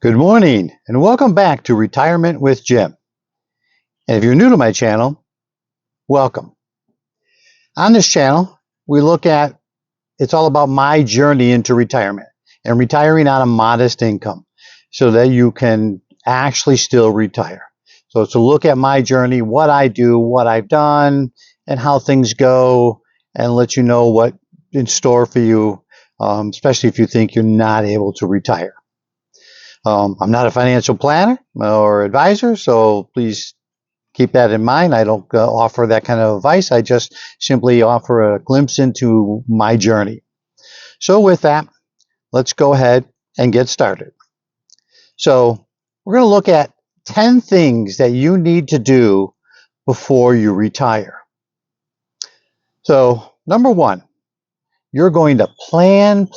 Good morning and welcome back to Retirement with Jim. And if you're new to my channel, welcome. On this channel, it's all about my journey into retirement and retiring on a modest income so that you can actually still retire. So it's a look at my journey, what I do, what I've done, and how things go, and let you know what's in store for you, especially if you think you're not able to retire. I'm not a financial planner or advisor, so please keep that in mind. I don't offer that kind of advice. I just simply offer a glimpse into my journey. So with that, let's go ahead and get started. So we're going to look at 10 things that you need to do before you retire. So number one, you're going to plan.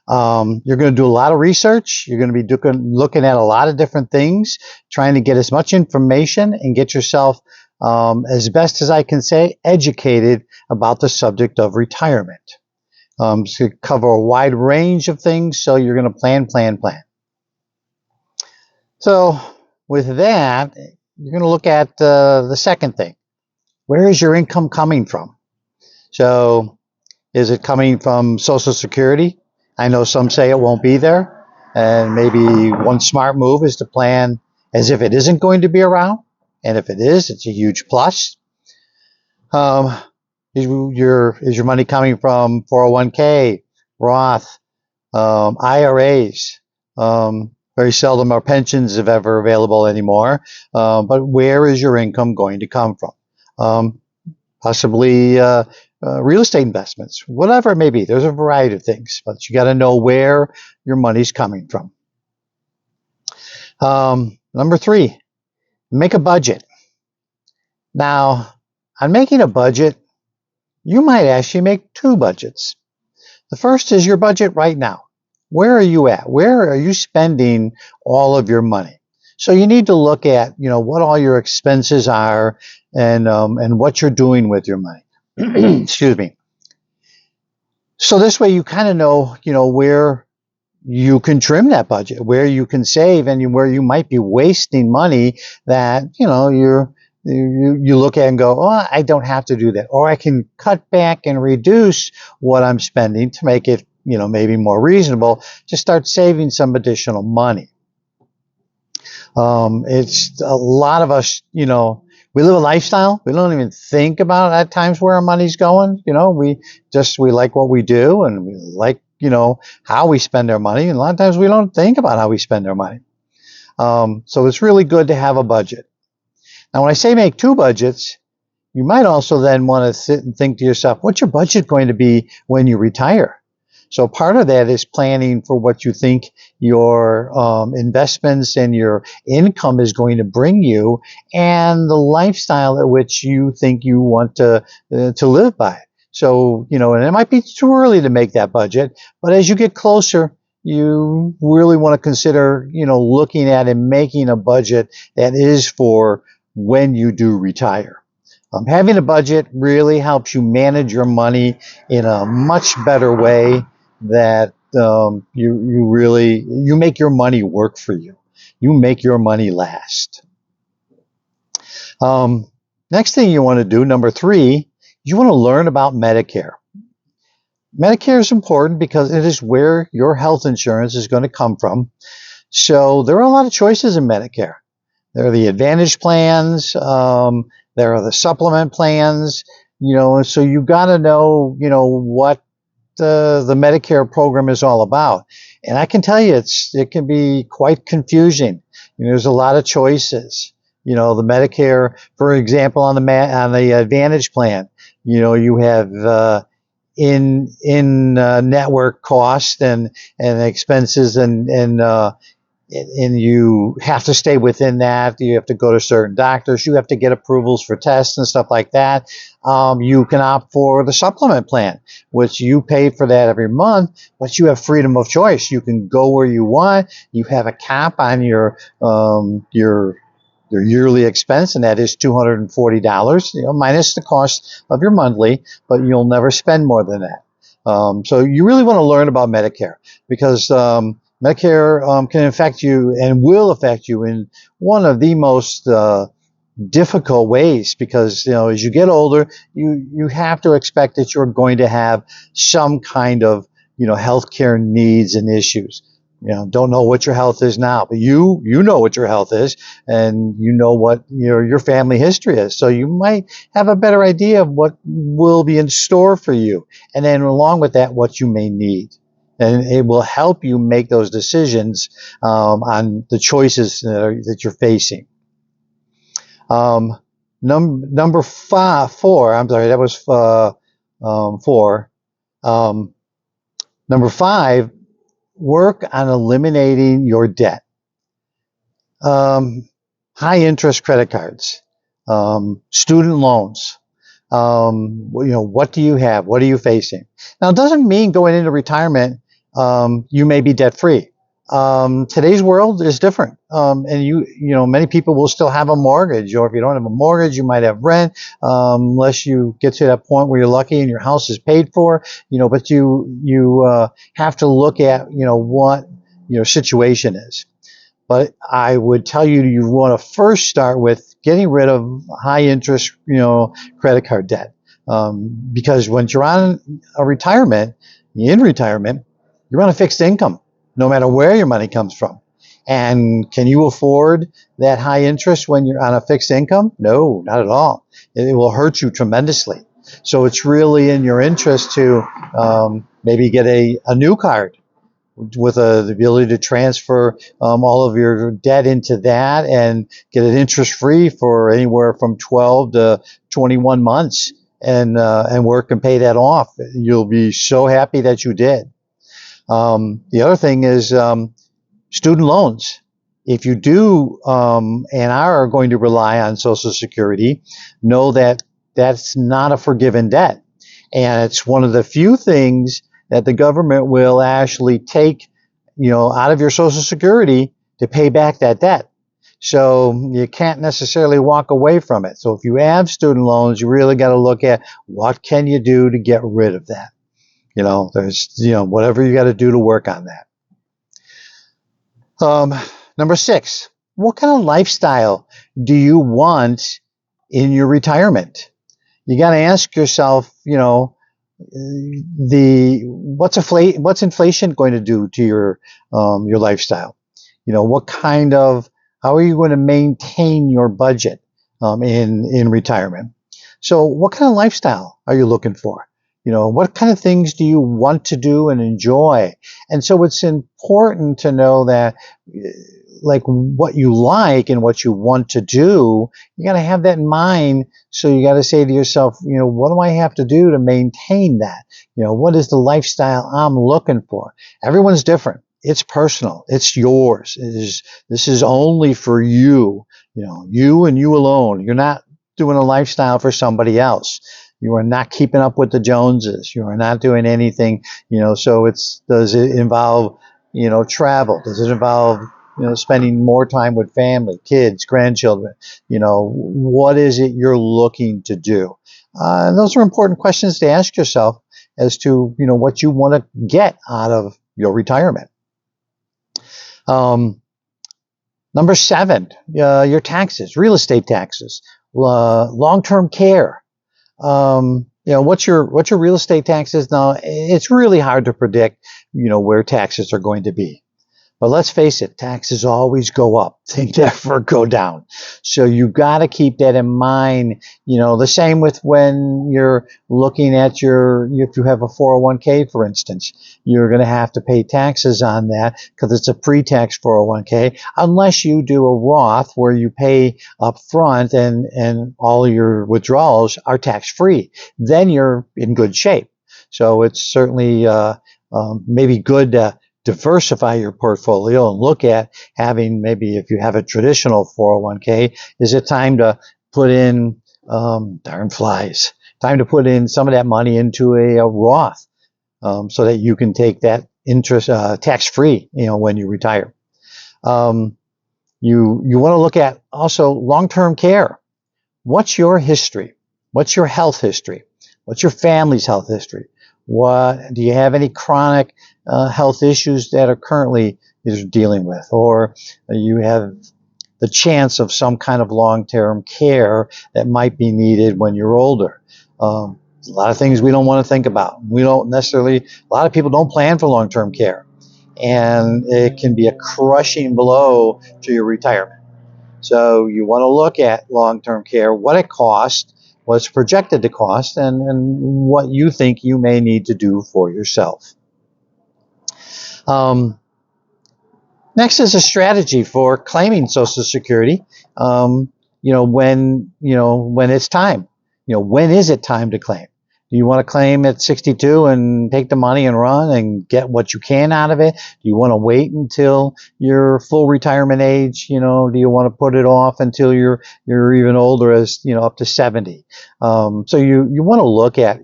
You're going to do a lot of research. You're going to be looking at a lot of different things, trying to get as much information and get yourself, as best as I can say, educated about the subject of retirement. So cover a wide range of things, so you're going to plan. So with that, you're going to look at the second thing. Where is your income coming from? So is it coming from Social Security? I know some say it won't be there, and maybe one smart move is to plan as if it isn't going to be around, and if it is, it's a huge plus. Is your money coming from 401k, Roth, IRAs? Very seldom are pensions if ever available anymore, but where is your income going to come from? Possibly real estate investments, whatever it may be. There's a variety of things, but you got to know where your money's coming from. Number three, make a budget. Now, on making a budget, you might actually make two budgets. The first is your budget right now. Where are you at? Where are you spending all of your money? So you need to look at, what all your expenses are and what you're doing with your money. Excuse me. So this way you kind of know, where you can trim that budget, where you can save, and where you might be wasting money that, you look at and go, oh, I don't have to do that. Or I can cut back and reduce what I'm spending to make it, maybe more reasonable to start saving some additional money. It's a lot of us, we live a lifestyle. We don't even think about at times where our money's going. We like what we do, and we like, how we spend our money. And a lot of times we don't think about how we spend our money. So it's really good to have a budget. Now, when I say make two budgets, you might also then want to sit and think to yourself, what's your budget going to be when you retire? So part of that is planning for what you think your investments and your income is going to bring you, and the lifestyle at which you think you want to live by. So, and it might be too early to make that budget, but as you get closer, you really want to consider, looking at and making a budget that is for when you do retire. Having a budget really helps you manage your money in a much better way that you make your money work for you. You make your money last. Next thing you want to do, number three, you want to learn about Medicare. Medicare is important because it is where your health insurance is going to come from. So there are a lot of choices in Medicare. There are the Advantage plans. There are the supplement plans. So you got to know, what the Medicare program is all about. And I can tell you, it can be quite confusing. There's a lot of choices. The Medicare, for example, on the Advantage plan, you have in network cost and expenses and you have to stay within that. You have to go to certain doctors. You have to get approvals for tests and stuff like that. You can opt for the supplement plan, which you pay for that every month, but you have freedom of choice. You can go where you want. You have a cap on your yearly expense, and that is $240, minus the cost of your monthly, but you'll never spend more than that. So you really want to learn about Medicare because Medicare can affect you and will affect you in one of the most difficult ways, because as you get older, you have to expect that you're going to have some kind of healthcare needs and issues. Don't know what your health is now, but you know what your health is, and you know what your family history is. So you might have a better idea of what will be in store for you, and then along with that, what you may need. And it will help you make those decisions on the choices that you're facing. Number four. I'm sorry, that was four. Number five. Work on eliminating your debt. High interest credit cards, student loans. What do you have? What are you facing? Now, it doesn't mean going into retirement, you may be debt free. Today's world is different. And many people will still have a mortgage, or if you don't have a mortgage, you might have rent, unless you get to that point where you're lucky and your house is paid for, but you have to look at, what your situation is. But I would tell you, you want to first start with getting rid of high interest, credit card debt. Because when you're on in retirement, you're on a fixed income, no matter where your money comes from. And can you afford that high interest when you're on a fixed income? No, not at all. It will hurt you tremendously. So it's really in your interest to maybe get a new card with the ability to transfer all of your debt into that and get it interest free for anywhere from 12 to 21 months and work and pay that off. You'll be so happy that you did. The other thing is student loans. If you do and are going to rely on Social Security, know that that's not a forgiven debt. And it's one of the few things that the government will actually take, out of your Social Security to pay back that debt. So you can't necessarily walk away from it. So if you have student loans, you really got to look at what can you do to get rid of that. There's, whatever you got to do to work on that. Number 6, what kind of lifestyle do you want in your retirement? You got to ask yourself, what's inflation going to do to your lifestyle? How are you going to maintain your budget in retirement? So what kind of lifestyle are you looking for? What kind of things do you want to do and enjoy? And so it's important to know that, like, what you like and what you want to do, you got to have that in mind. So you got to say to yourself, what do I have to do to maintain that? What is the lifestyle I'm looking for? Everyone's different. It's personal. It's yours. This is only for you. You and you alone. You're not doing a lifestyle for somebody else. You are not keeping up with the Joneses. You are not doing anything, so does it involve, travel? Does it involve, spending more time with family, kids, grandchildren? What is it you're looking to do? And those are important questions to ask yourself as to, what you want to get out of your retirement. Number 7, your taxes, real estate taxes, long-term care. What's your real estate taxes? Now, it's really hard to predict, where taxes are going to be. But let's face it, taxes always go up. They never go down. So you got to keep that in mind. The same with when you're looking at if you have a 401k, for instance, you're going to have to pay taxes on that because it's a pre-tax 401k, unless you do a Roth where you pay up front and all your withdrawals are tax-free. Then you're in good shape. So it's certainly maybe good to diversify your portfolio and look at having, maybe if you have a traditional 401k, is it time to put in, time to put in some of that money into a Roth, so that you can take that interest, tax-free, when you retire. You want to look at also long-term care. What's your history? What's your health history? What's your family's health history? Do you have any chronic health issues that are currently, is dealing with, or you have the chance of some kind of long-term care that might be needed when you're older. A lot of things we don't want to think about. We don't necessarily, a lot of people don't plan for long-term care, and it can be a crushing blow to your retirement. So you want to look at long-term care, what it costs, what's projected to cost, and what you think you may need to do for yourself. Next is a strategy for claiming Social Security. When it's time. When is it time to claim? Do you want to claim at 62 and take the money and run and get what you can out of it? Do you want to wait until your full retirement age? Do you want to put it off until you're even older, as up to 70? So you want to look at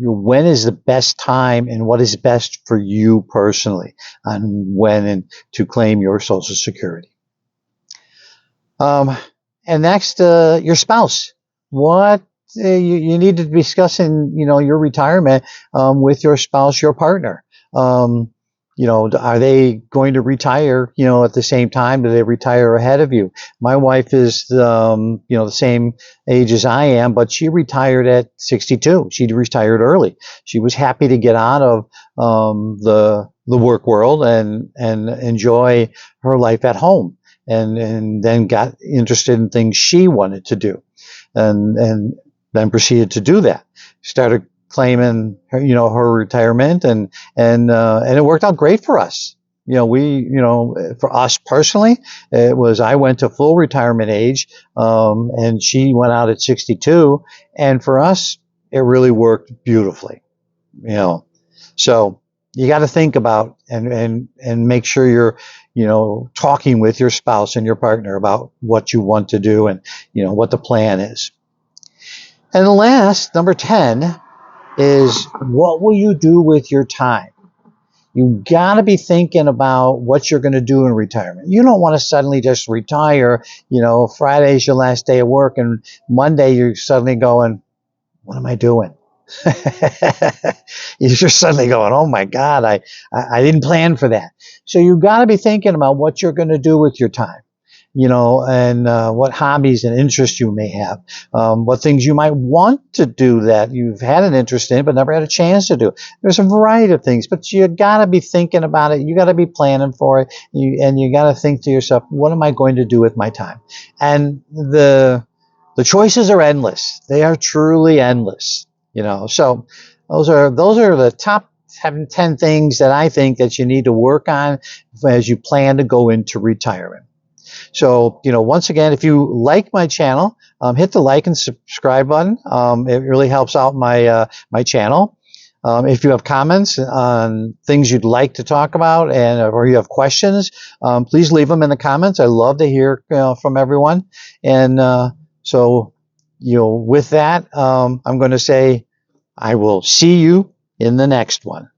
when is the best time and what is best for you personally on when to claim your Social Security. And next, your spouse. What you need to be discussing, your retirement with your spouse, your partner. Are they going to retire, at the same time? Do they retire ahead of you? My wife is, the same age as I am, but she retired at 62. She retired early. She was happy to get out of the work world and enjoy her life at home, and then got interested in things she wanted to do, and then proceeded to do that. Started claiming her, her retirement, and it worked out great for us. For us personally, it was, I went to full retirement age, and she went out at 62, and for us, it really worked beautifully. So you got to think about and make sure you're, talking with your spouse and your partner about what you want to do and, what the plan is. And the last, number 10, is what will you do with your time? You got to be thinking about what you're going to do in retirement. You don't want to suddenly just retire, Friday's your last day of work, and Monday you're suddenly going, what am I doing? You're suddenly going, oh my God, I didn't plan for that. So you got to be thinking about what you're going to do with your time. And what hobbies and interests you may have, what things you might want to do that you've had an interest in but never had a chance to do. There's a variety of things, but you got to be thinking about it. You got to be planning for it, and you got to think to yourself, what am I going to do with my time? And the choices are endless. They are truly endless. So those are the top 10 things that I think that you need to work on as you plan to go into retirement. So, once again, if you like my channel, hit the like and subscribe button. It really helps out my channel. If you have comments on things you'd like to talk about, or you have questions, please leave them in the comments. I love to hear from everyone. And so, with that, I'm going to say I will see you in the next one.